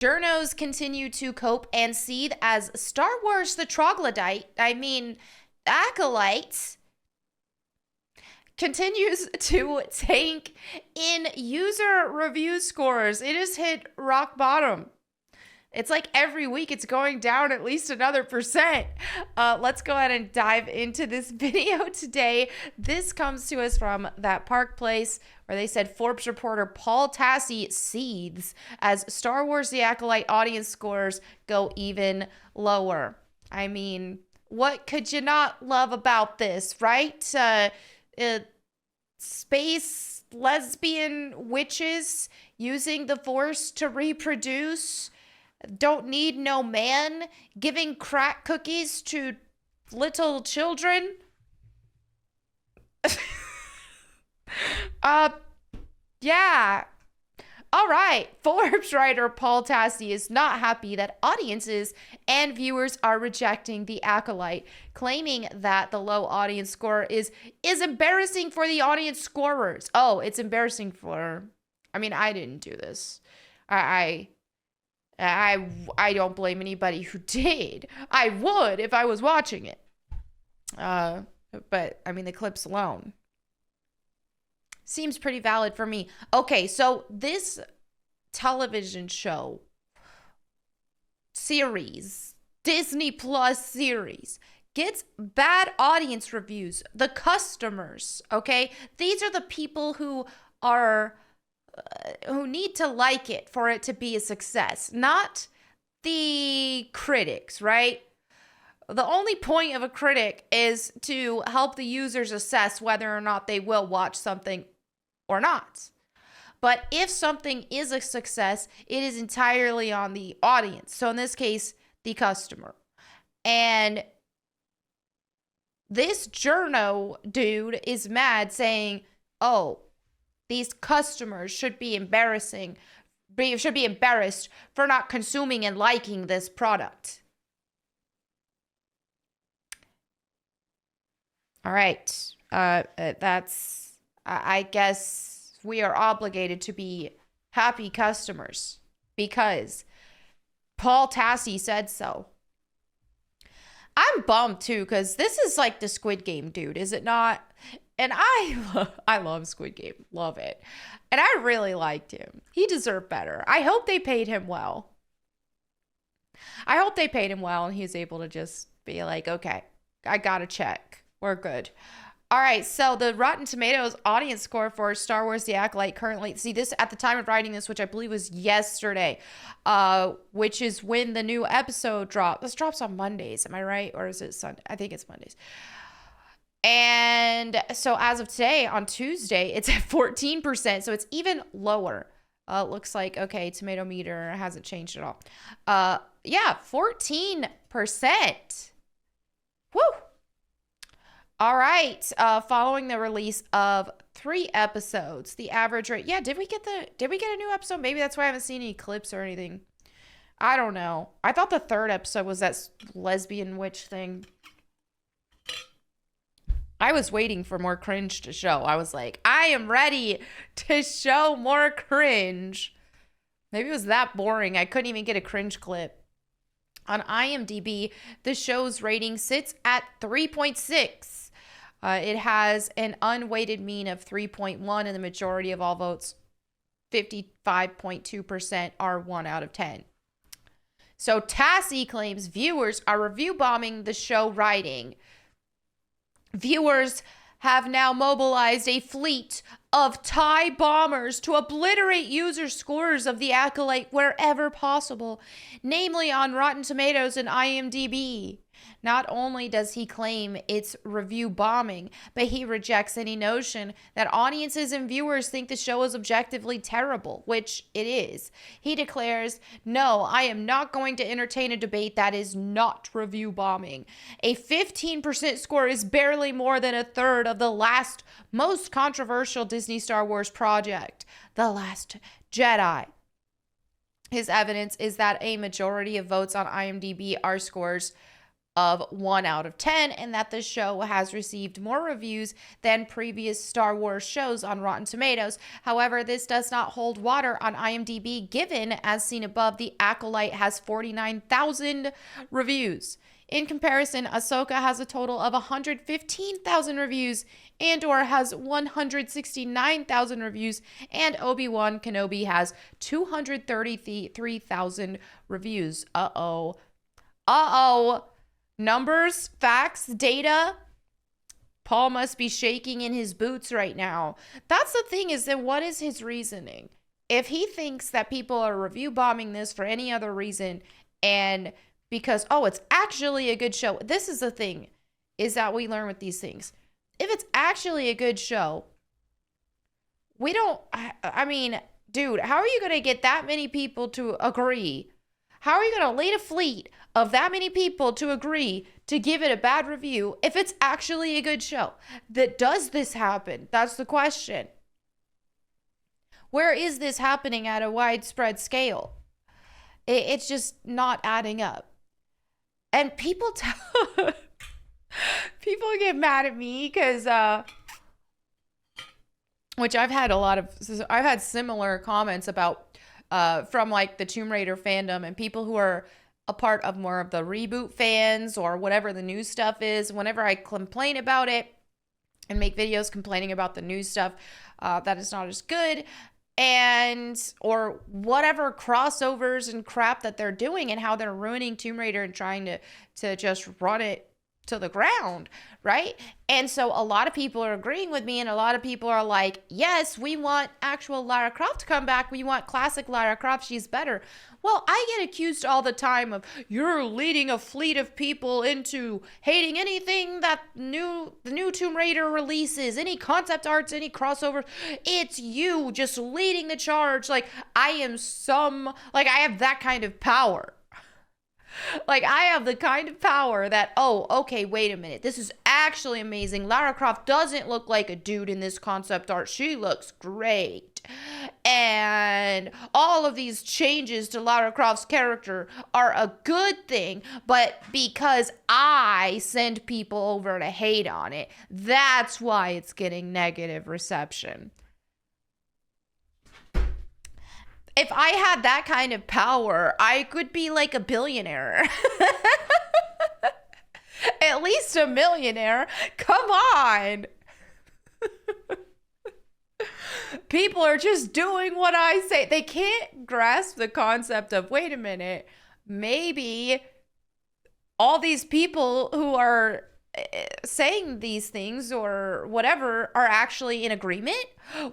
Journos continue to cope and seethe as Star Wars the Troglodyte, Acolyte, continues to tank in user review scores. It has hit rock bottom. It's like every week it's going down at least another percent. Let's go ahead and dive into this video today. This comes to us from That Park Place, where they said Forbes reporter Paul Tassi seethes as Star Wars The Acolyte audience scores go even lower. I mean, what could you not love about this, right? Space lesbian witches using the Force to reproduce. Don't need no man, giving crack cookies to little children. Yeah. All right. Forbes writer Paul Tassi is not happy that audiences and viewers are rejecting The Acolyte, claiming that the low audience score is embarrassing for the audience scorers. Oh, it's embarrassing for, I didn't do this. I don't blame anybody who did. I would if I was watching it. But the clips alone seems pretty valid for me. Okay, so this television show series, Disney Plus series, gets bad audience reviews. The customers, okay? These are the people who need to like it for it to be a success, not the critics, right? The only point of a critic is to help the users assess whether or not they will watch something or not. But if something is a success, it is entirely on the audience. So in this case, the customer. And this journo dude is mad saying, oh, these customers should be embarrassed for not consuming and liking this product. All right. I guess we are obligated to be happy customers because Paul Tassi said so. I'm bummed too, because this is like the Squid Game dude, is it not? And I love Squid Game. Love it. And I really liked him. He deserved better. I hope they paid him well. And he was able to just be like, okay, I got a check. We're good. All right, so the Rotten Tomatoes audience score for Star Wars The Acolyte currently, see this at the time of writing this, which I believe was yesterday, which is when the new episode dropped. This drops on Mondays, am I right? Or is it Sunday? I think it's Mondays. And so as of today, on Tuesday, it's at 14%, so it's even lower. Looks like, okay, tomato meter hasn't changed at all. Yeah, 14%. Woo! All right. Following the release of 3 episodes, the average rate. Yeah, did we get a new episode? Maybe that's why I haven't seen any clips or anything. I don't know. I thought the 3rd episode was that lesbian witch thing. I was waiting for more cringe to show. I was like, I am ready to show more cringe. Maybe it was that boring. I couldn't even get a cringe clip. On IMDb, the show's rating sits at 3.6. It has an unweighted mean of 3.1, and the majority of all votes, 55.2%, are 1 out of 10. So Tassi claims viewers are review bombing the show writing. Viewers have now mobilized a fleet of TIE bombers to obliterate user scores of The Acolyte wherever possible, namely on Rotten Tomatoes and IMDb. Not only does he claim it's review bombing, but he rejects any notion that audiences and viewers think the show is objectively terrible, which it is. He declares, "No, I am not going to entertain a debate that is not review bombing. A 15% score is barely more than a third of the last most controversial Disney Star Wars project, The Last Jedi." His evidence is that a majority of votes on IMDb are scores of 1 out of 10, and that the show has received more reviews than previous Star Wars shows on Rotten Tomatoes. However, this does not hold water on IMDb, given, as seen above, the Acolyte has 49,000 reviews. In comparison, Ahsoka has a total of 115,000 reviews, Andor has 169,000 reviews, and Obi-Wan Kenobi has 233,000 reviews. Uh-oh. Numbers, facts, data. Paul must be shaking in his boots right now. That's the thing, is that what is his reasoning? If he thinks that people are review bombing this for any other reason, and because, oh, it's actually a good show. This is the thing, is that we learn with these things. If it's actually a good show, we don't, I mean, dude, how are you going to get that many people to agree? How are you going to lead a fleet of that many people to agree to give it a bad review if it's actually a good show? Does this happen? That's the question. Where is this happening at a widespread scale? It's just not adding up. And people get mad at me because, which I've had similar comments about, from like the Tomb Raider fandom and people who are a part of more of the reboot fans or whatever the new stuff is. Whenever I complain about it and make videos complaining about the new stuff, that is not as good, and or whatever crossovers and crap that they're doing and how they're ruining Tomb Raider and trying to just run it to the ground, right? And so a lot of people are agreeing with me, and a lot of people are like, yes, we want actual Lara Croft to come back. We want classic Lara Croft. She's better. Well, I get accused all the time of, you're leading a fleet of people into hating anything that the new Tomb Raider releases, any concept arts, any crossovers. It's you just leading the charge. Like, I have that kind of power. Like, I have the kind of power that, oh, okay, wait a minute. This is actually amazing. Lara Croft doesn't look like a dude in this concept art. She looks great. And all of these changes to Lara Croft's character are a good thing, but because I send people over to hate on it, that's why it's getting negative reception. If I had that kind of power, I could be like a billionaire. At least a millionaire. Come on. People are just doing what I say. They can't grasp the concept of, wait a minute, maybe all these people who are saying these things or whatever are actually in agreement.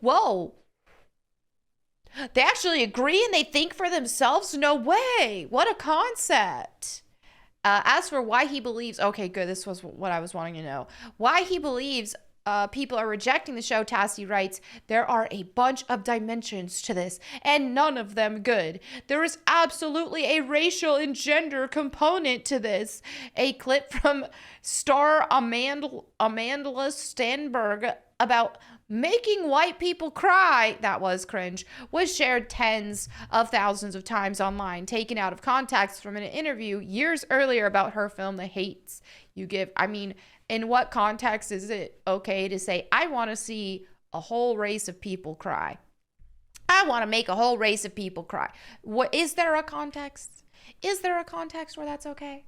Whoa. They actually agree and they think for themselves? No way. What a concept. As for why he believes, okay, good, this was what I was wanting to know. Why he believes people are rejecting the show, Tassie writes, there are a bunch of dimensions to this, and none of them good. There is absolutely a racial and gender component to this. A clip from star Amanda Stenberg about making white people cry, that was cringe, was shared tens of thousands of times online, taken out of context from an interview years earlier about her film, The Hates You Give. I mean, in what context is it okay to say, I want to see a whole race of people cry? I want to make a whole race of people cry. What, is there a context? Is there a context where that's okay?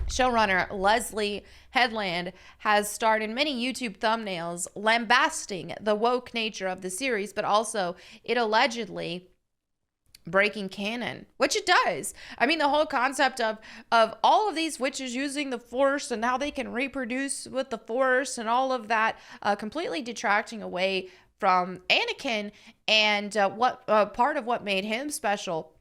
Showrunner Leslie Headland has starred in many YouTube thumbnails lambasting the woke nature of the series, but also it allegedly breaking canon, which it does. I mean, the whole concept of all of these witches using the Force and how they can reproduce with the Force and all of that, completely detracting away from Anakin and what part of what made him special.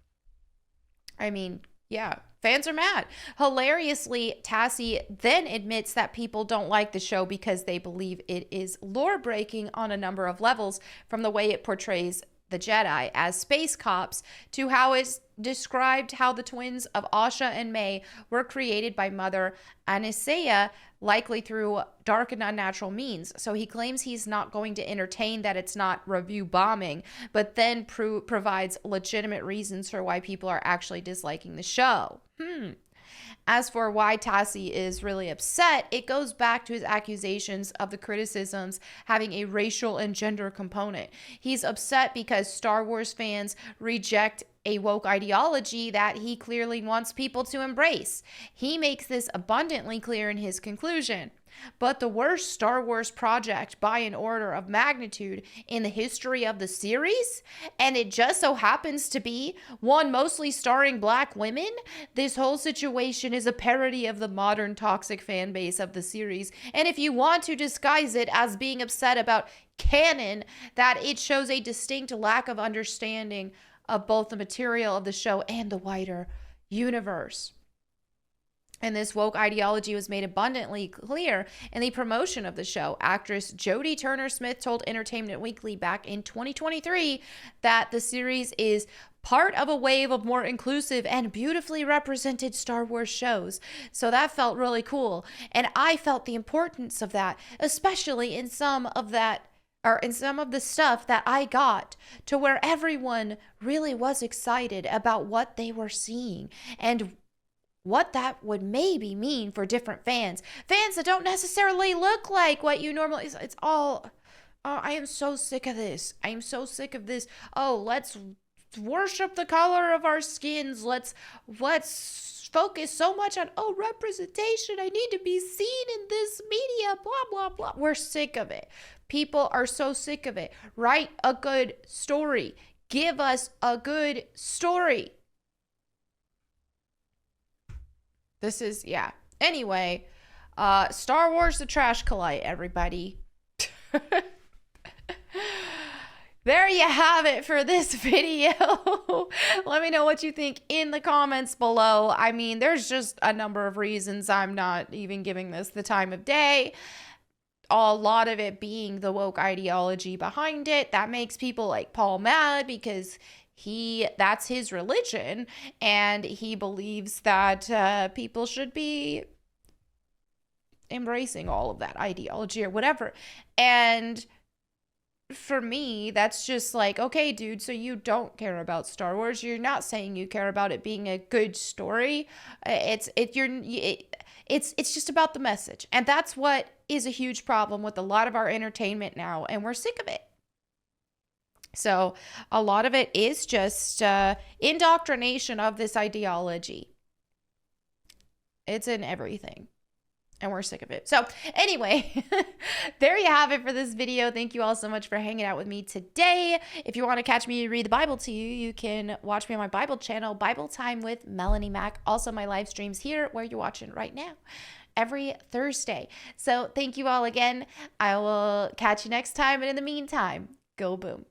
I mean, yeah. Fans are mad. Hilariously, Tassie then admits that people don't like the show because they believe it is lore-breaking on a number of levels, from the way it portrays the Jedi as space cops to how it's described how the twins of Asha and May were created by Mother Anastasia, likely through dark and unnatural means. So he claims he's not going to entertain that it's not review bombing, but then provides legitimate reasons for why people are actually disliking the show. As for why Tassie is really upset, it goes back to his accusations of the criticisms having a racial and gender component. He's upset because Star Wars fans reject a woke ideology that he clearly wants people to embrace. He makes this abundantly clear in his conclusion. But the worst Star Wars project by an order of magnitude in the history of the series, and it just so happens to be one mostly starring black women, this whole situation is a parody of the modern toxic fan base of the series. And if you want to disguise it as being upset about canon, that it shows a distinct lack of understanding of both the material of the show and the wider universe. And this woke ideology was made abundantly clear in the promotion of the show. Actress Jodie Turner-Smith told Entertainment Weekly back in 2023 that the series is part of a wave of more inclusive and beautifully represented Star Wars shows. So that felt really cool. And I felt the importance of that, especially in some of the stuff that I got to where everyone really was excited about what they were seeing and what that would maybe mean for different fans that don't necessarily look like what you normally. It's all, I am so sick of this. I am so sick of this. Oh, let's worship the color of our skins. Let's focus so much on, representation. I need to be seen in this media, blah, blah, blah. We're sick of it. People are so sick of it. Write a good story. Give us a good story. This is, yeah. Anyway, Star Wars The Trash Acolyte, everybody. There you have it for this video. Let me know what you think in the comments below. I mean, there's just a number of reasons I'm not even giving this the time of day. A lot of it being the woke ideology behind it. That makes people like Paul mad because that's his religion, and he believes that people should be embracing all of that ideology or whatever. And for me, that's just like, okay, dude, so you don't care about Star Wars. You're not saying you care about it being a good story. It's just about the message. And that's what is a huge problem with a lot of our entertainment now, and we're sick of it. So a lot of it is just indoctrination of this ideology. It's in everything. And we're sick of it. So anyway, there you have it for this video. Thank you all so much for hanging out with me today. If you want to catch me read the Bible to you, you can watch me on my Bible channel, Bible Time with Melanie Mack. Also my live streams here where you're watching right now every Thursday. So thank you all again. I will catch you next time. And in the meantime, go boom.